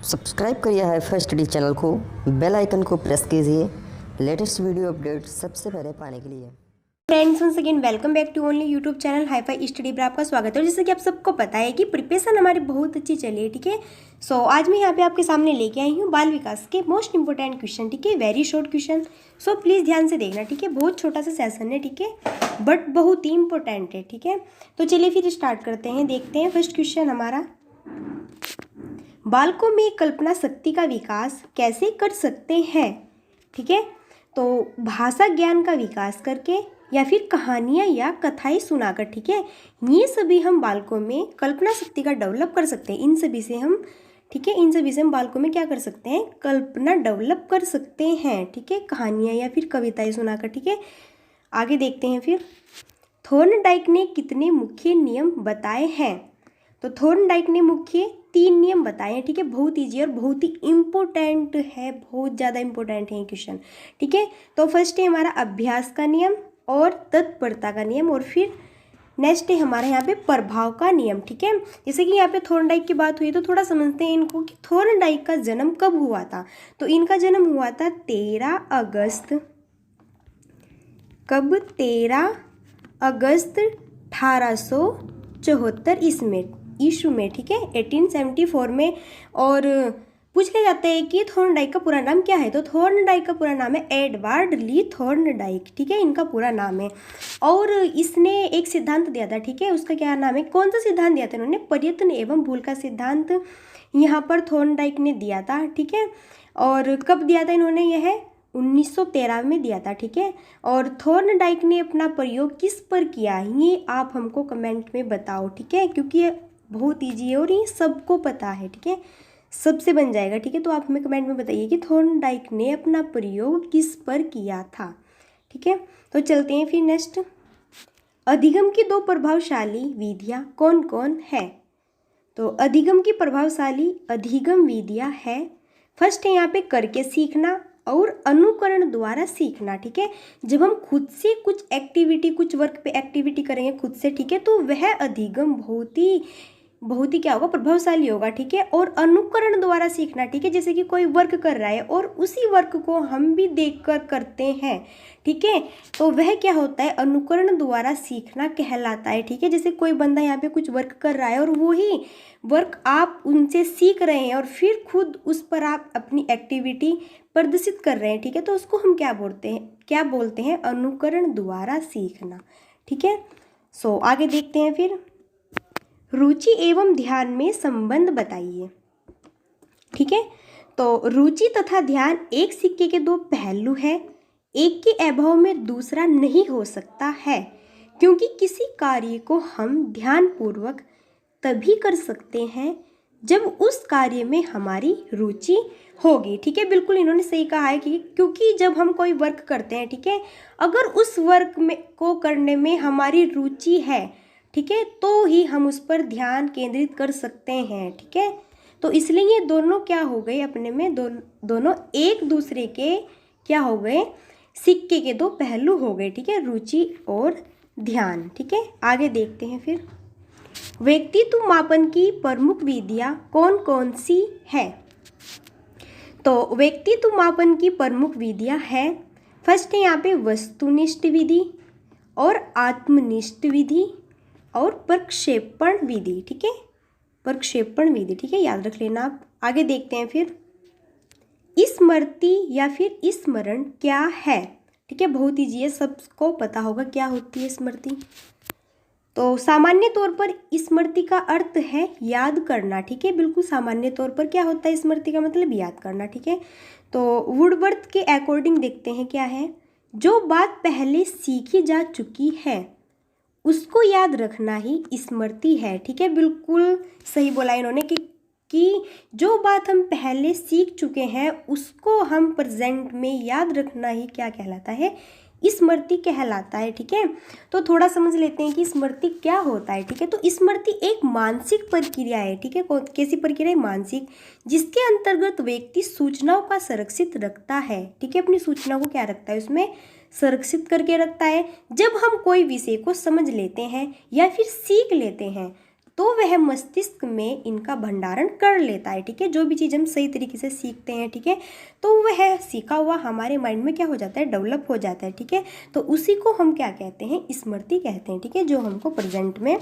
Subscribe करिए hifi study channel को, bell icon को प्रेस कीजिए लेटेस्ट वीडियो अपडेट सबसे पहले पाने के लिए। Friends once again welcome back to only YouTube channel hifi study पर आपका स्वागत है। और जैसे कि आप सबको पता है कि प्रिपरेशन हमारी बहुत अच्छी चली है, ठीक है। सो आज मैं यहाँ पे आपके सामने लेके आई हूँ बाल विकास के मोस्ट इंपॉर्टेंट क्वेश्चन, ठीक है। Very short question, so please ध्यान से देखना, ठीक है। बहुत छोटा सा सेशन है, ठीक है, बट बहुत ही इंपॉर्टेंट है, ठीक है। तो चलिए फिर स्टार्ट करते हैं, देखते हैं फर्स्ट क्वेश्चन हमारा। बालकों में कल्पना शक्ति का विकास कैसे कर सकते हैं, ठीक है। तो भाषा ज्ञान का विकास करके या फिर कहानियाँ या कथाएं सुनाकर, ठीक है। ये सभी हम बालकों में कल्पना शक्ति का डेवलप कर सकते हैं। इन सभी से हम, ठीक है, इन सभी से हम बालकों में क्या कर सकते हैं, कल्पना डेवलप कर सकते हैं, ठीक है, कहानियाँ या फिर कविताएं सुनाकर, ठीक है। आगे देखते हैं फिर। थॉर्नडाइक ने कितने मुख्य नियम बताए हैं? तो थॉर्नडाइक ने मुख्य 3 नियम बताए हैं, ठीक है। बहुत ईजी और बहुत ही इम्पोर्टेंट है, बहुत ज़्यादा इम्पोर्टेंट है ये क्वेश्चन, ठीक है। तो फर्स्ट है हमारा अभ्यास का नियम और तत्परता का नियम, और फिर नेक्स्ट है हमारे यहाँ पे प्रभाव का नियम, ठीक है। जैसे कि यहाँ पे थॉर्नडाइक की बात हुई तो थोड़ा समझते हैं इनको कि थॉर्नडाइक का जन्म कब हुआ था। तो इनका जन्म हुआ था 13 अगस्त, कब, 13 अगस्त 1874 ईस्वी में, ठीक है, 1874 में। और पूछ लिया जाता है कि थॉर्नडाइक का पूरा नाम क्या है। तो थॉर्नडाइक का पूरा नाम है एडवर्ड ली थॉर्नडाइक, ठीक है, इनका पूरा नाम है। और इसने एक सिद्धांत दिया था, ठीक है, उसका क्या नाम है, कौन सा सिद्धांत दिया था इन्होंने, प्रयत्न एवं भूल का सिद्धांत यहाँ पर थॉर्नडाइक ने दिया था, ठीक है। और कब दिया था इन्होंने, यह 1913 में दिया था, ठीक है। और थॉर्नडाइक ने अपना प्रयोग किस पर किया, ये आप हमको कमेंट में बताओ, ठीक है, क्योंकि ये बहुत ईजी है और ये सबको पता है, ठीक है, सबसे बन जाएगा, ठीक है। तो आप हमें कमेंट में बताइए कि थॉर्नडाइक ने अपना प्रयोग किस पर किया था, ठीक है। तो चलते हैं फिर नेक्स्ट। अधिगम की 2 प्रभावशाली विधियाँ कौन कौन है? तो अधिगम की प्रभावशाली अधिगम विधियाँ है, फर्स्ट है यहाँ पे करके सीखना और अनुकरण द्वारा सीखना, ठीक है। जब हम खुद से कुछ एक्टिविटी, कुछ वर्क पे एक्टिविटी करेंगे खुद से, ठीक है, तो वह अधिगम बहुत ही क्या होगा, प्रभावशाली होगा, ठीक है। और अनुकरण द्वारा सीखना, ठीक है, जैसे कि कोई वर्क कर रहा है और उसी वर्क को हम भी देखकर करते हैं, ठीक है, तो वह क्या होता है, अनुकरण द्वारा सीखना कहलाता है, ठीक है। जैसे कोई बंदा यहाँ पे कुछ वर्क कर रहा है और वही वर्क आप उनसे सीख रहे हैं और फिर खुद उस पर आप अपनी एक्टिविटी प्रदर्शित कर रहे हैं, ठीक है, तो उसको हम क्या बोलते हैं, अनुकरण द्वारा सीखना, ठीक है। सो आगे देखते हैं फिर। रुचि एवं ध्यान में संबंध बताइए, ठीक है। तो रुचि तथा ध्यान एक सिक्के के 2 पहलू हैं, एक के अभाव में दूसरा नहीं हो सकता है, क्योंकि किसी कार्य को हम ध्यानपूर्वक तभी कर सकते हैं जब उस कार्य में हमारी रुचि होगी, ठीक है। बिल्कुल इन्होंने सही कहा है कि क्योंकि जब हम कोई वर्क करते हैं, ठीक है, अगर उस वर्क में को करने में हमारी रुचि है, ठीक है, तो ही हम उस पर ध्यान केंद्रित कर सकते हैं, ठीक है। तो इसलिए ये दोनों क्या हो गए, अपने में दोनों एक दूसरे के क्या हो गए, सिक्के के 2 पहलू हो गए, ठीक है, रुचि और ध्यान, ठीक है। आगे देखते हैं फिर। व्यक्तित्व मापन की प्रमुख विधियाँ कौन कौन सी है? तो व्यक्तित्व मापन की प्रमुख विधियाँ है, फर्स्ट है यहाँ पे वस्तुनिष्ठ विधि और आत्मनिष्ठ विधि और प्रक्षेपण विधि, ठीक है, प्रक्षेपण विधि, ठीक है, याद रख लेना आप। आगे देखते हैं फिर। स्मृति या फिर स्मरण क्या है, ठीक है, बहुत ईजी है, सबको पता होगा क्या होती है स्मृति। तो सामान्य तौर पर स्मृति का अर्थ है याद करना, ठीक है, बिल्कुल सामान्य तौर पर क्या होता है स्मृति का मतलब याद करना, ठीक है। तो वुडवर्थ के अकॉर्डिंग देखते हैं क्या है, जो बात पहले सीखी जा चुकी है उसको याद रखना ही स्मृति है, ठीक है, बिल्कुल सही बोला इन्होंने कि जो बात हम पहले सीख चुके हैं उसको हम प्रेजेंट में याद रखना ही क्या कहलाता है, स्मृति कहलाता है, ठीक है। तो थोड़ा समझ लेते हैं कि स्मृति क्या होता है, ठीक है। तो स्मृति एक मानसिक प्रक्रिया है, ठीक है, कैसी प्रक्रिया है, मानसिक, जिसके अंतर्गत व्यक्ति सूचनाओं का संरक्षित रखता है, ठीक है, अपनी सूचना को क्या रखता है, उसमें संरक्षित करके रखता है। जब हम कोई विषय को समझ लेते हैं या फिर सीख लेते हैं तो वह मस्तिष्क में इनका भंडारण कर लेता है, ठीक है। जो भी चीज़ हम सही तरीके से सीखते हैं, ठीक है, तो वह सीखा हुआ हमारे माइंड में क्या हो जाता है, डेवलप हो जाता है, ठीक है। तो उसी को हम क्या कहते हैं, स्मृति कहते हैं, ठीक है, जो हमको प्रेजेंट में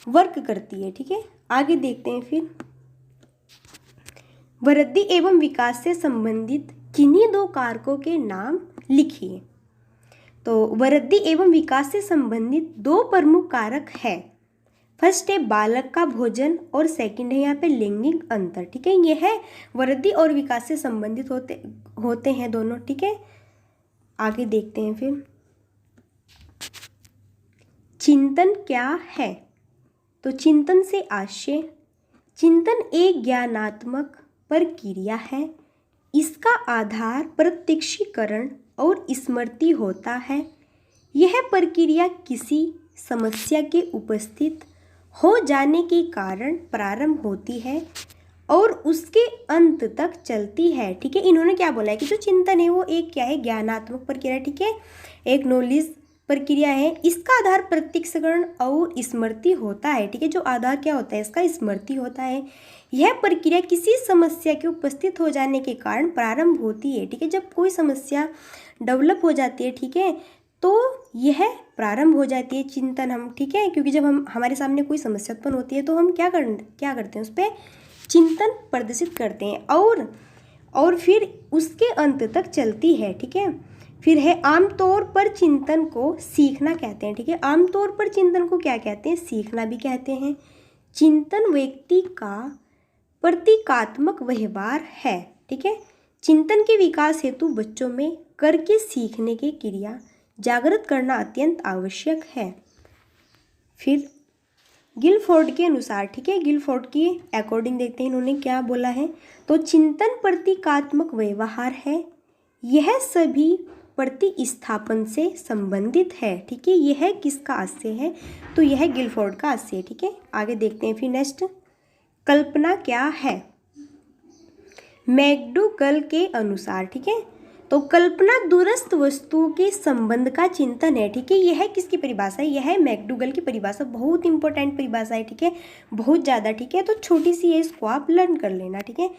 वर्क करती है, ठीक है। आगे देखते हैं फिर, वृद्धि एवं विकास से संबंधित किन्हीं दो कारकों के नाम लिखिए। तो वृद्धि एवं विकास से संबंधित दो प्रमुख कारक है। फर्स्ट है बालक का भोजन और सेकंड है यहाँ पे लैंगिक अंतर, ठीक है। यह है वृद्धि और विकास से संबंधित होते हैं दोनों, ठीक है। आगे देखते हैं फिर, चिंतन क्या है। तो चिंतन से आशय, चिंतन एक ज्ञानात्मक प्रक्रिया है। इसका आधार प्रत्यक्षीकरण और स्मृति होता है। यह प्रक्रिया किसी समस्या के उपस्थित हो जाने के कारण प्रारंभ होती है और उसके अंत तक चलती है, ठीक है। इन्होंने क्या बोला है कि जो चिंतन है वो एक क्या है, ज्ञानात्मक प्रक्रिया, ठीक है, एक नॉलेज प्रक्रिया है। इसका आधार प्रत्यक्षीकरण और स्मृति होता है, ठीक है। जो आधार क्या होता है इसका, स्मृति होता है। यह प्रक्रिया किसी समस्या के उपस्थित हो जाने के कारण प्रारंभ होती है, ठीक है। जब कोई समस्या डेवलप हो जाती है, ठीक है, तो यह प्रारंभ हो जाती है चिंतन हम, ठीक है। क्योंकि जब हमारे सामने कोई समस्या उत्पन्न होती है तो हम क्या करते हैं, उस पर चिंतन प्रदर्शित करते हैं और फिर उसके अंत तक चलती है, ठीक है। फिर है आमतौर पर चिंतन को सीखना कहते हैं, ठीक है। आमतौर पर चिंतन को क्या कहते हैं, सीखना भी कहते हैं। चिंतन व्यक्ति का प्रतीकात्मक व्यवहार है, ठीक है। चिंतन के विकास हेतु बच्चों में करके सीखने की क्रिया जागृत करना अत्यंत आवश्यक है। फिर गिलफोर्ड के अनुसार, ठीक है, गिलफोर्ड की अकॉर्डिंग देखते हैं इन्होंने क्या बोला है। तो चिंतन प्रतीकात्मक व्यवहार है। यह सभी प्रतिस्थापन से संबंधित है, ठीक है। यह किसका आशय है, तो यह गिलफोर्ड का आशय है, ठीक है। आगे देखते हैं फिर नेक्स्ट, कल्पना क्या है। मैकडूगल के अनुसार, ठीक है, तो कल्पना दूरस्थ वस्तुओं के संबंध का चिंतन है, ठीक है। यह किसकी परिभाषा है, यह मैकडूगल की परिभाषा, बहुत इंपॉर्टेंट परिभाषा है, ठीक है, बहुत ज़्यादा, ठीक है। तो छोटी सी है, इसको आप लर्न कर लेना, ठीक है।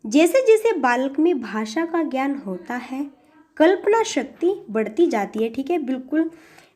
जैसे जैसे बालक में भाषा का ज्ञान होता है कल्पना शक्ति बढ़ती जाती है, ठीक है, बिल्कुल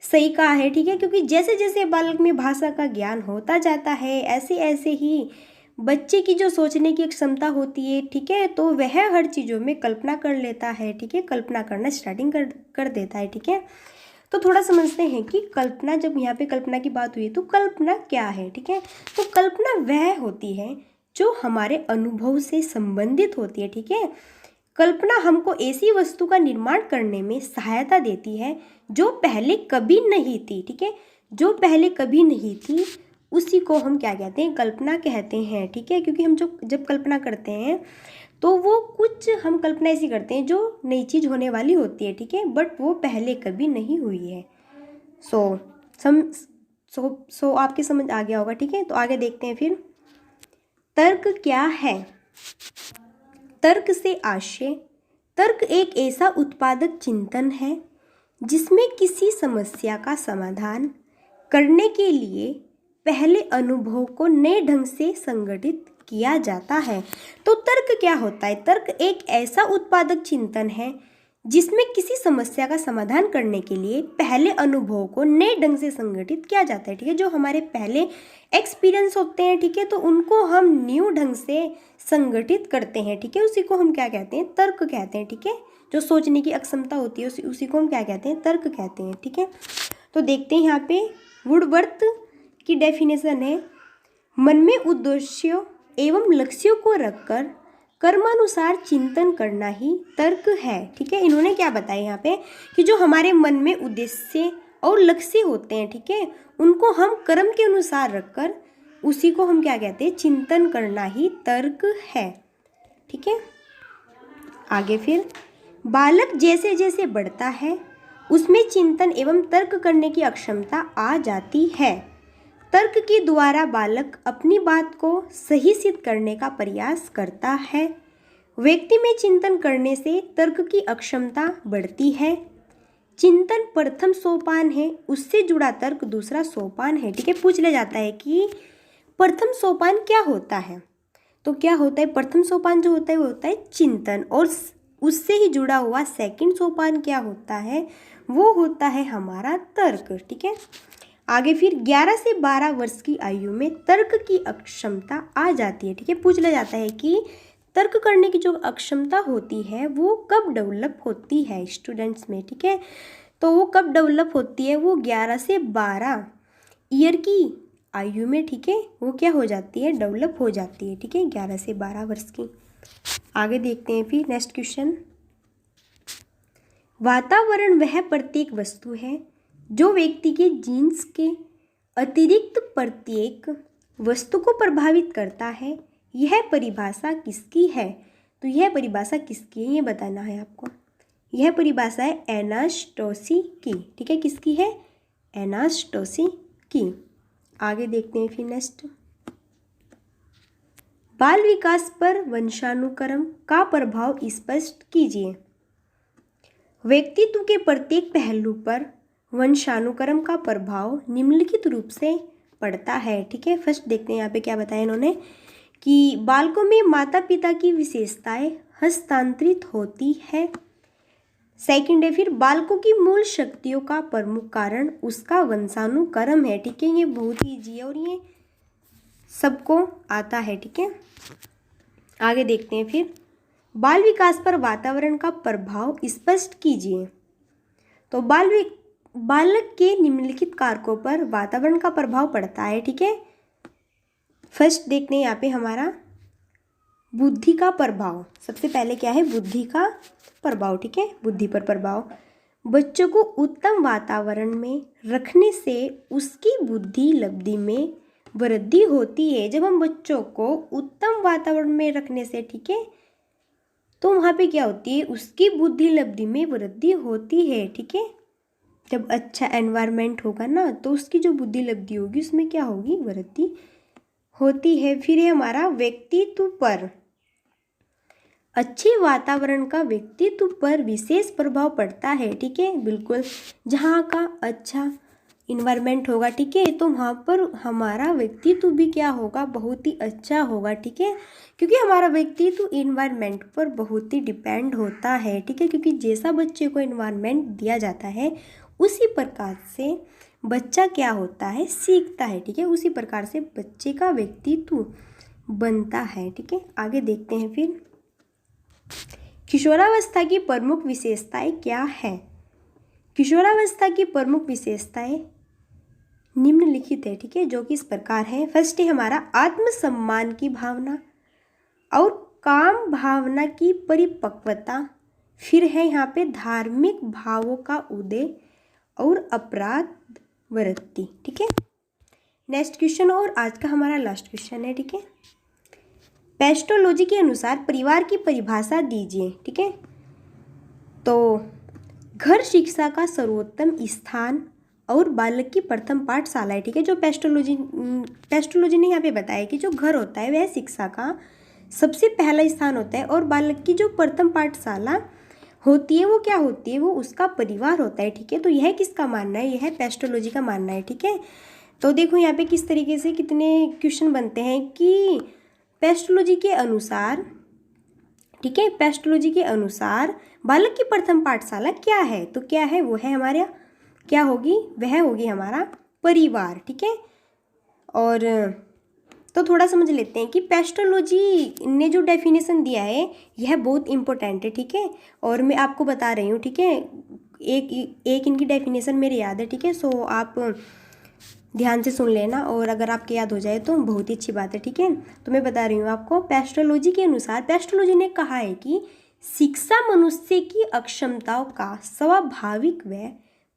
सही कहा है, ठीक है। क्योंकि जैसे जैसे बालक में भाषा का ज्ञान होता जाता है ऐसे ऐसे ही बच्चे की जो सोचने की क्षमता होती है, ठीक है, तो वह हर चीज़ों में कल्पना कर लेता है, ठीक है, कल्पना करना स्टार्टिंग कर देता है, ठीक है। तो थोड़ा समझते हैं कि कल्पना, जब यहाँ पे कल्पना की बात हुई तो कल्पना क्या है, ठीक है। तो कल्पना वह होती है जो हमारे अनुभव से संबंधित होती है, ठीक है। कल्पना हमको ऐसी वस्तु का निर्माण करने में सहायता देती है जो पहले कभी नहीं थी, ठीक है, जो पहले कभी नहीं थी उसी को हम क्या कहते हैं, कल्पना कहते हैं, ठीक है। क्योंकि हम जब कल्पना करते हैं तो वो कुछ हम कल्पना ऐसी करते हैं जो नई चीज़ होने वाली होती है, ठीक है, बट वो पहले कभी नहीं हुई है। सो आपके समझ आ गया होगा, ठीक है। तो आगे देखते हैं फिर, तर्क क्या है। तर्क से आशय, तर्क एक ऐसा उत्पादक चिंतन है जिसमें किसी समस्या का समाधान करने के लिए पहले अनुभव को नए ढंग से संगठित किया जाता है। तो तर्क क्या होता है, तर्क एक ऐसा उत्पादक चिंतन है जिसमें किसी समस्या का समाधान करने के लिए पहले अनुभव को नए ढंग से संगठित किया जाता है, ठीक है। जो हमारे पहले एक्सपीरियंस होते हैं, ठीक है, तो उनको हम न्यू ढंग से संगठित करते हैं, ठीक है, उसी को हम क्या कहते हैं, तर्क कहते हैं, ठीक है। जो सोचने की अक्षमता होती है उसी को हम क्या कहते हैं, तर्क कहते हैं, ठीक है। तो देखते हैं यहाँ पे वुडवर्थ की डेफिनेशन है, मन में उद्देश्यों एवं लक्ष्यों को रखकर कर्मानुसार चिंतन करना ही तर्क है, ठीक है। इन्होंने क्या बताया यहाँ पे कि जो हमारे मन में उद्देश्य और लक्ष्य होते हैं, ठीक है, उनको हम कर्म के अनुसार रखकर उसी को हम क्या कहते हैं, चिंतन करना ही तर्क है, ठीक है। आगे फिर, बालक जैसे जैसे बढ़ता है उसमें चिंतन एवं तर्क करने की अक्षमता आ जाती है। तर्क के द्वारा बालक अपनी बात को सही सिद्ध करने का प्रयास करता है। व्यक्ति में चिंतन करने से तर्क की अक्षमता बढ़ती है। चिंतन प्रथम सोपान है, उससे जुड़ा तर्क दूसरा सोपान है। ठीक है, पूछ लिया जाता है कि प्रथम सोपान क्या होता है। तो क्या होता है, प्रथम सोपान जो होता है वो होता है चिंतन, और उससे ही जुड़ा हुआ सेकंड सोपान क्या होता है, वो होता है हमारा तर्क। ठीक है, आगे फिर 11 से 12 वर्ष की आयु में तर्क की अक्षमता आ जाती है। ठीक है, पूछ लिया जाता है कि तर्क करने की जो अक्षमता होती है वो कब डेवलप होती है स्टूडेंट्स में। ठीक है, तो वो कब डेवलप होती है, वो 11 से 12 ईयर की आयु में। ठीक है, वो क्या हो जाती है, डेवलप हो जाती है। ठीक है, 11 से 12 वर्ष की। आगे देखते हैं फिर नेक्स्ट क्वेश्चन। वातावरण वह प्रत्येक वस्तु है जो व्यक्ति के जीन्स के अतिरिक्त प्रत्येक वस्तु को प्रभावित करता है। यह परिभाषा किसकी है, तो यह परिभाषा किसकी है ये बताना है आपको। यह परिभाषा है एनास्टोसी की। ठीक है, किसकी है, एनास्टोसी की। आगे देखते हैं फिर नेक्स्ट। बाल विकास पर वंशानुक्रम का प्रभाव स्पष्ट कीजिए। व्यक्तित्व के प्रत्येक पहलू पर वंशानुक्रम का प्रभाव निम्नलिखित रूप से पड़ता है। ठीक है, फर्स्ट देखते हैं यहाँ पे क्या बताया इन्होंने कि बालकों में माता पिता की विशेषताएं हस्तांतरित होती है। सेकंड है फिर बालकों की मूल शक्तियों का प्रमुख कारण उसका वंशानुक्रम है। ठीक है, ये बहुत ही ईजी है और ये सबको आता है। ठीक है, आगे देखते हैं फिर बाल विकास पर वातावरण का प्रभाव स्पष्ट कीजिए। तो बालक के निम्नलिखित कारकों पर वातावरण का प्रभाव पड़ता है। ठीक है, फर्स्ट देखते हैं यहाँ पे हमारा बुद्धि का प्रभाव। सबसे पहले क्या है, बुद्धि का प्रभाव। ठीक है, बुद्धि पर प्रभाव। बच्चों को उत्तम वातावरण में रखने से उसकी बुद्धि लब्धि में वृद्धि होती है। जब हम बच्चों को उत्तम वातावरण में रखने से, ठीक है, तो वहाँ पे क्या होती है, उसकी बुद्धि लब्धि में वृद्धि होती है। ठीक है, जब अच्छा एनवायरनमेंट होगा ना तो उसकी जो बुद्धि लब्धि होगी उसमें क्या होगी, वृद्धि होती है। फिर है हमारा व्यक्तित्व पर। अच्छे वातावरण का व्यक्तित्व पर विशेष प्रभाव पड़ता है। ठीक है, बिल्कुल, जहाँ का अच्छा इन्वायरमेंट होगा, ठीक है, तो वहाँ पर हमारा व्यक्तित्व भी क्या होगा, बहुत ही अच्छा होगा। ठीक है, क्योंकि हमारा व्यक्तित्व इन्वायरमेंट पर बहुत ही डिपेंड होता है। ठीक है, क्योंकि जैसा बच्चे को इन्वायरमेंट दिया जाता है उसी प्रकार से बच्चा क्या होता है, सीखता है। ठीक है, उसी प्रकार से बच्चे का व्यक्तित्व बनता है। ठीक है, आगे देखते हैं फिर किशोरावस्था की प्रमुख विशेषताएं क्या है। किशोरावस्था की प्रमुख विशेषताएं निम्नलिखित है। ठीक है, जो कि इस प्रकार है। फर्स्ट है हमारा आत्मसम्मान की भावना और काम भावना की परिपक्वता। फिर है यहाँ पे धार्मिक भावों का उदय और अपराध वृत्ति। ठीक है, नेक्स्ट क्वेश्चन और आज का हमारा लास्ट क्वेश्चन है। ठीक है, पेस्टोलॉजी के अनुसार परिवार की परिभाषा दीजिए। ठीक है, तो घर शिक्षा का सर्वोत्तम स्थान और बालक की प्रथम पाठशाला है। ठीक है, जो पेस्टोलॉजी ने यहाँ पे बताया कि जो घर होता है वह शिक्षा का सबसे पहला स्थान होता है और बालक की जो प्रथम पाठशाला होती है वो क्या होती है, वो उसका परिवार होता है। ठीक है, तो यह किसका मानना है, यह है पेस्टोलॉजी का मानना है। ठीक है, तो देखो यहाँ पे किस तरीके से कितने क्वेश्चन बनते हैं कि पेस्टोलॉजी के अनुसार, ठीक है, पेस्टोलॉजी के अनुसार बालक की प्रथम पाठशाला क्या है, तो क्या है, वो है हमारा क्या होगी, वह होगी हमारा परिवार। ठीक है, और तो थोड़ा समझ लेते हैं कि पेस्टोलॉजी ने जो डेफिनेशन दिया है यह बहुत इंपॉर्टेंट है। ठीक है, और मैं आपको बता रही हूँ। ठीक है, एक इनकी डेफिनेशन मेरे याद है। ठीक है, सो आप ध्यान से सुन लेना और अगर आपके याद हो जाए तो बहुत ही अच्छी बात है। ठीक है, तो मैं बता रही हूँ आपको। पेस्टोलॉजी के अनुसार पेस्टोलॉजी ने कहा है कि शिक्षा मनुष्य की अक्षमताओं का स्वाभाविक व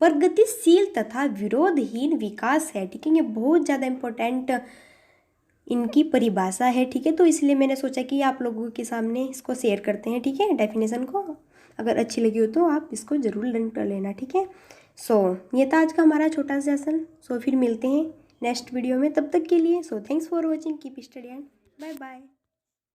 प्रगतिशील तथा विरोधहीन विकास है। ठीक है, ये बहुत ज़्यादा इम्पोर्टेंट इनकी परिभाषा है। ठीक है, तो इसलिए मैंने सोचा कि आप लोगों के सामने इसको शेयर करते हैं। ठीक है, डेफिनेशन को अगर अच्छी लगी हो तो आप इसको ज़रूर लर्न कर लेना। ठीक है, सो ये था आज का हमारा छोटा सा सेशन। सो फिर मिलते हैं नेक्स्ट वीडियो में, तब तक के लिए so thanks for watching, keep study and bye bye.